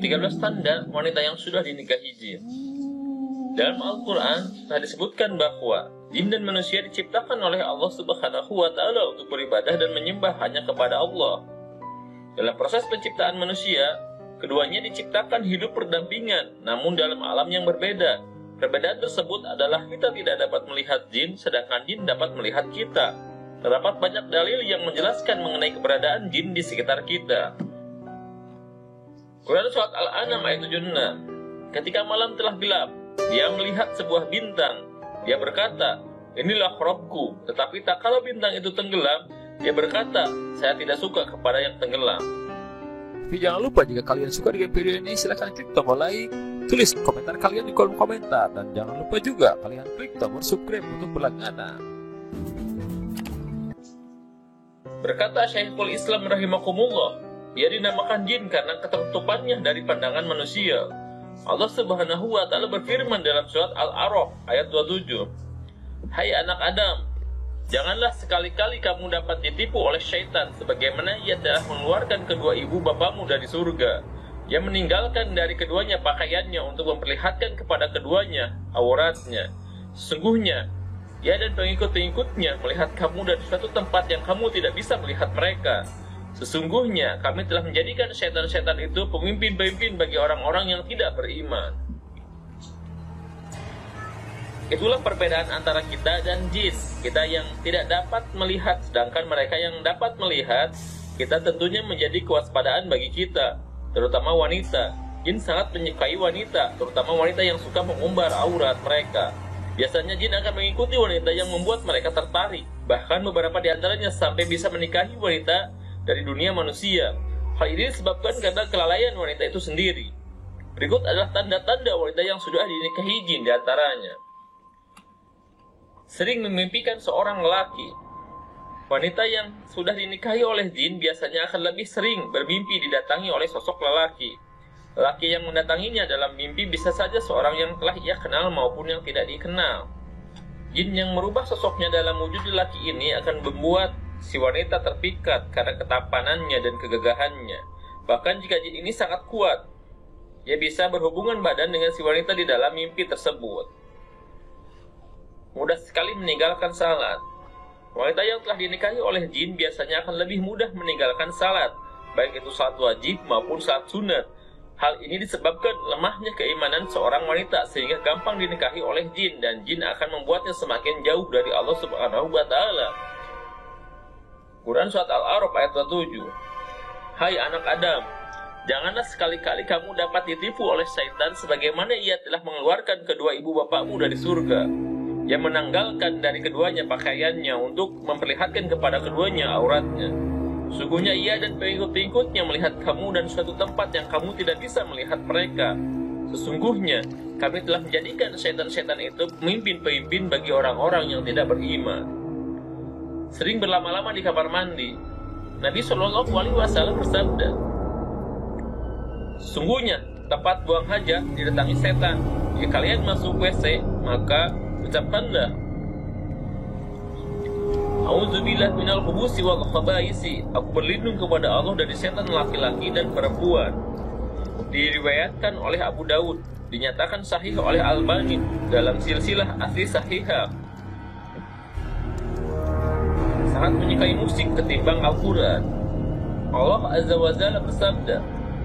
13 tanda wanita yang sudah dinikahi jin. Dalam Al-Quran telah disebutkan bahwa jin dan manusia diciptakan oleh Allah Subhanahu wa Ta'ala untuk beribadah dan menyembah hanya kepada Allah. Dalam proses penciptaan manusia, keduanya diciptakan hidup berdampingan, namun dalam alam yang berbeda. Perbedaan tersebut adalah kita tidak dapat melihat jin, sedangkan jin dapat melihat kita. Terdapat banyak dalil yang menjelaskan mengenai keberadaan jin di sekitar kita. Quran Surat Al-An'am ayat 76. Ketika malam telah gelap, dia melihat sebuah bintang. Dia berkata, inilah Rabbku. Tetapi tak kala bintang itu tenggelam, dia berkata, saya tidak suka kepada yang tenggelam. Tapi jangan lupa jika kalian suka dengan video ini, silahkan klik tombol like, tulis komentar kalian di kolom komentar, dan jangan lupa juga kalian klik tombol subscribe untuk berlangganan. Berkata Syekhul Islam rahimakumullah, ia dinamakan jin karena ketertutupannya dari pandangan manusia. Allah Subhanahu wa Ta'ala berfirman dalam surat Al-A'raf ayat 27, hai anak Adam, janganlah sekali-kali kamu dapat ditipu oleh syaitan sebagaimana ia telah mengeluarkan kedua ibu bapamu dari surga. Ia meninggalkan dari keduanya pakaiannya untuk memperlihatkan kepada keduanya auratnya. Sesungguhnya ia dan pengikut-pengikutnya melihat kamu dari suatu tempat yang kamu tidak bisa melihat mereka. Sesungguhnya kami telah menjadikan setan-setan itu pemimpin-pemimpin bagi orang-orang yang tidak beriman. Itulah perbedaan antara kita dan jin. Kita yang tidak dapat melihat, sedangkan mereka yang dapat melihat. Kita tentunya menjadi kewaspadaan bagi kita, terutama wanita. Jin sangat menyukai wanita, terutama wanita yang suka mengumbar aurat mereka. Biasanya jin akan mengikuti wanita yang membuat mereka tertarik. Bahkan beberapa di antaranya sampai bisa menikahi wanita dari dunia manusia. Hal ini disebabkan karena kelalaian wanita itu sendiri. Berikut adalah tanda-tanda wanita yang sudah dinikahi jin di antaranya. Sering memimpikan seorang lelaki. Wanita yang sudah dinikahi oleh jin biasanya akan lebih sering bermimpi didatangi oleh sosok lelaki. Lelaki yang mendatanginya dalam mimpi bisa saja seorang yang telah ia kenal maupun yang tidak dikenal. Jin yang merubah sosoknya dalam wujud lelaki ini akan membuat si wanita terpikat karena ketampanannya dan kegagahannya. Bahkan jika jin ini sangat kuat, ia bisa berhubungan badan dengan si wanita di dalam mimpi tersebut. Mudah sekali meninggalkan salat. Wanita yang telah dinikahi oleh jin biasanya akan lebih mudah meninggalkan salat, baik itu salat wajib maupun salat sunat. Hal ini disebabkan lemahnya keimanan seorang wanita sehingga gampang dinikahi oleh jin, dan jin akan membuatnya semakin jauh dari Allah Subhanahu wa Ta'ala. Quran Surat Al-A'raf ayat 27. Hai anak Adam, janganlah sekali-kali kamu dapat ditipu oleh syaitan sebagaimana ia telah mengeluarkan kedua ibu bapakmu dari surga. Ia menanggalkan dari keduanya pakaiannya untuk memperlihatkan kepada keduanya auratnya. Sungguhnya ia dan pengikut-pengikutnya melihat kamu dan suatu tempat yang kamu tidak bisa melihat mereka. Sesungguhnya kami telah menjadikan syaitan-syaitan itu pemimpin-pemimpin bagi orang-orang yang tidak beriman. Sering berlama-lama di kamar mandi. Nabi Shallallahu Alaihi Wasallam bersabda, sesungguhnya tempat buang hajat didatangi setan. Jika kalian masuk WC, maka ucapkanlah, A'udzubillah minal khubusi wal khabaisi. Aku berlindung kepada Allah dari setan laki-laki dan perempuan. Diriwayatkan oleh Abu Daud, dinyatakan sahih oleh Al-Albani dalam silsilah asli sahihah. Sangat menyukai musik ketimbang Al-Quran. Allah Azza wa Jalla bersabda,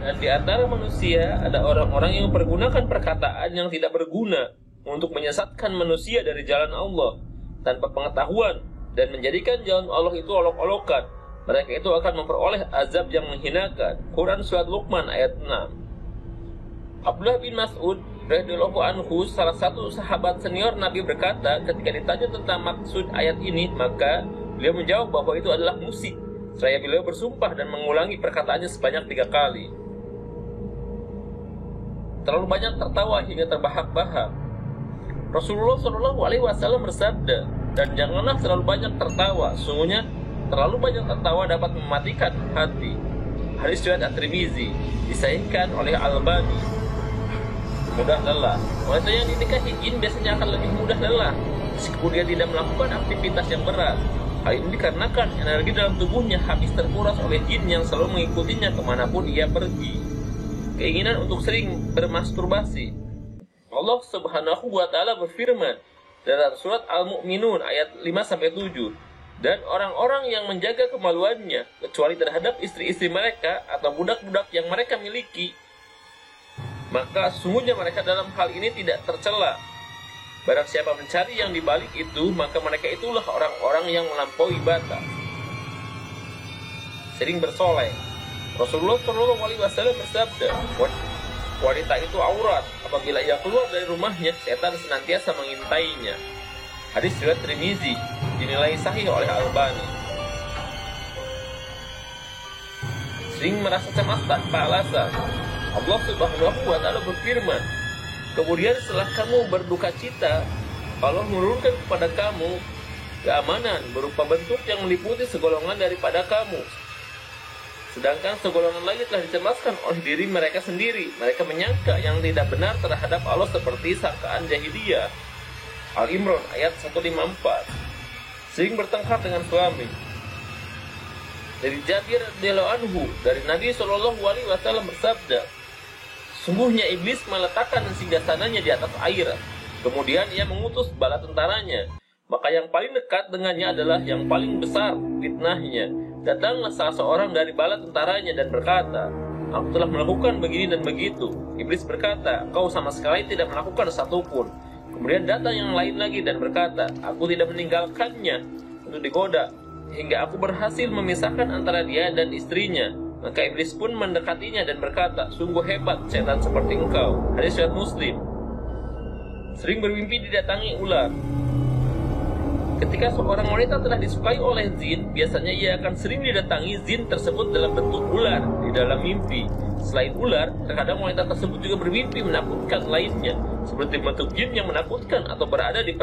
dan di antara manusia ada orang-orang yang mempergunakan perkataan yang tidak berguna untuk menyesatkan manusia dari jalan Allah tanpa pengetahuan dan menjadikan jalan Allah itu olok-olokan. Mereka itu akan memperoleh azab yang menghinakan. Quran Surat Luqman ayat 6. Abdullah bin Mas'ud radhiyallahu anhu, salah satu sahabat senior Nabi, berkata ketika ditanya tentang maksud ayat ini, maka beliau menjawab bahwa itu adalah musik. Seraya beliau bersumpah dan mengulangi perkataannya sebanyak 3 kali. Terlalu banyak tertawa hingga terbahak-bahak. Rasulullah Shallallahu Alaihi Wasallam bersabda, dan janganlah terlalu banyak tertawa. Sungguhnya terlalu banyak tertawa dapat mematikan hati. Hadis riwayat At-Tirmizi, disahihkan oleh Al-Albani. Mudah lelah. Wanita yang dinikahi jin biasanya akan lebih mudah lelah meskipun dia tidak melakukan aktivitas yang berat. Hal ini dikarenakan energi dalam tubuhnya habis terkuras oleh jin yang selalu mengikutinya kemanapun ia pergi. keinginan untuk sering bermasturbasi. Allah Subhanahu wa Ta'ala berfirman dalam surat Al-Mu'minun ayat 5-7, dan orang-orang yang menjaga kemaluannya kecuali terhadap istri-istri mereka atau budak-budak yang mereka miliki, maka sungguhnya mereka dalam hal ini tidak tercela. Barang siapa mencari yang dibalik itu, maka mereka itulah orang-orang yang melampaui batas. Sering bersoleh. Rasulullah SAW bersabda, wanita itu aurat. Apabila ia keluar dari rumahnya, setan senantiasa mengintainya. Hadis riwayat Tirmizi, dinilai sahih oleh Albani. Sering merasa cemas tanpa alasan. Allah Subhanahu wa Ta'ala berfirman, kemudian setelah kamu berduka cita, Allah menurunkan kepada kamu keamanan berupa bentuk yang meliputi segolongan daripada kamu. Sedangkan segolongan lagi telah dicemaskan oleh diri mereka sendiri. Mereka menyangka yang tidak benar terhadap Allah seperti sangkaan jahiliyah. Al-Imran ayat 154. Sering bertengkar dengan suami. Dari Jabir radhiyallahu anhu, dari Nabi SAW bersabda, sungguhnya iblis meletakkan singgasananya di atas air. Kemudian ia mengutus bala tentaranya. Maka yang paling dekat dengannya adalah yang paling besar fitnahnya. Datanglah salah seorang dari bala tentaranya dan berkata, aku telah melakukan begini dan begitu. Iblis berkata, kau sama sekali tidak melakukan satupun. Kemudian datang yang lain lagi dan berkata, aku tidak meninggalkannya untuk digoda, hingga aku berhasil memisahkan antara dia dan istrinya. Maka iblis pun mendekatinya dan berkata, sungguh hebat setan seperti engkau. Hadis riwayat Muslim. Sering bermimpi didatangi ular. Ketika seorang wanita telah disukai oleh jin, biasanya ia akan sering didatangi jin tersebut dalam bentuk ular di dalam mimpi. Selain ular, terkadang wanita tersebut juga bermimpi menakutkan lainnya, seperti bentuk jin yang menakutkan atau berada di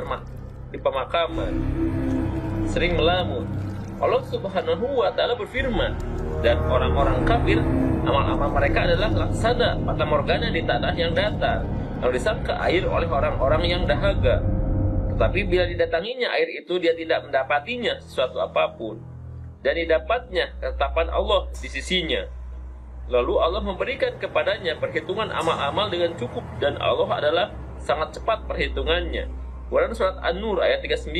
pemakaman. Sering melamun. Allah Subhanahu wa Ta'ala berfirman, dan orang-orang kafir, amal-amal mereka adalah laksana fata morgana di tanah yang datar, yang disangka air oleh orang-orang yang dahaga. Tetapi bila didatanginya air itu, dia tidak mendapatinya sesuatu apapun, dan didapatnya ketetapan Allah di sisinya. Lalu Allah memberikan kepadanya perhitungan amal-amal dengan cukup, dan Allah adalah sangat cepat perhitungannya. Quran surat An-Nur ayat 39.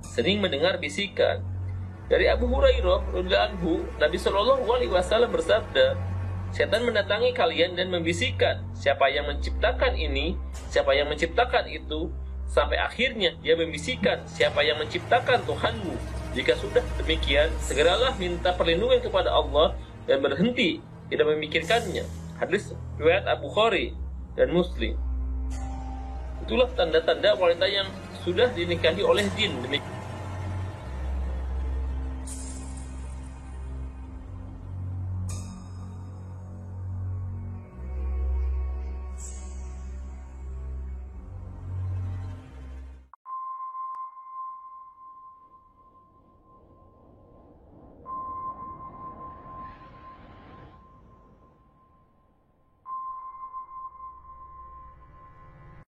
Sering mendengar bisikan. Dari Abu Hurairah radhiyallahu anhu, Nabi SAW bersabda, setan mendatangi kalian dan membisikkan, siapa yang menciptakan ini, siapa yang menciptakan itu, sampai akhirnya dia membisikkan, siapa yang menciptakan Tuhanmu. Jika sudah demikian, segeralah minta perlindungan kepada Allah dan berhenti tidak memikirkannya. Hadis riwayat Abu Bukhari dan Muslim. Itulah tanda-tanda wanita yang sudah dinikahi oleh jin.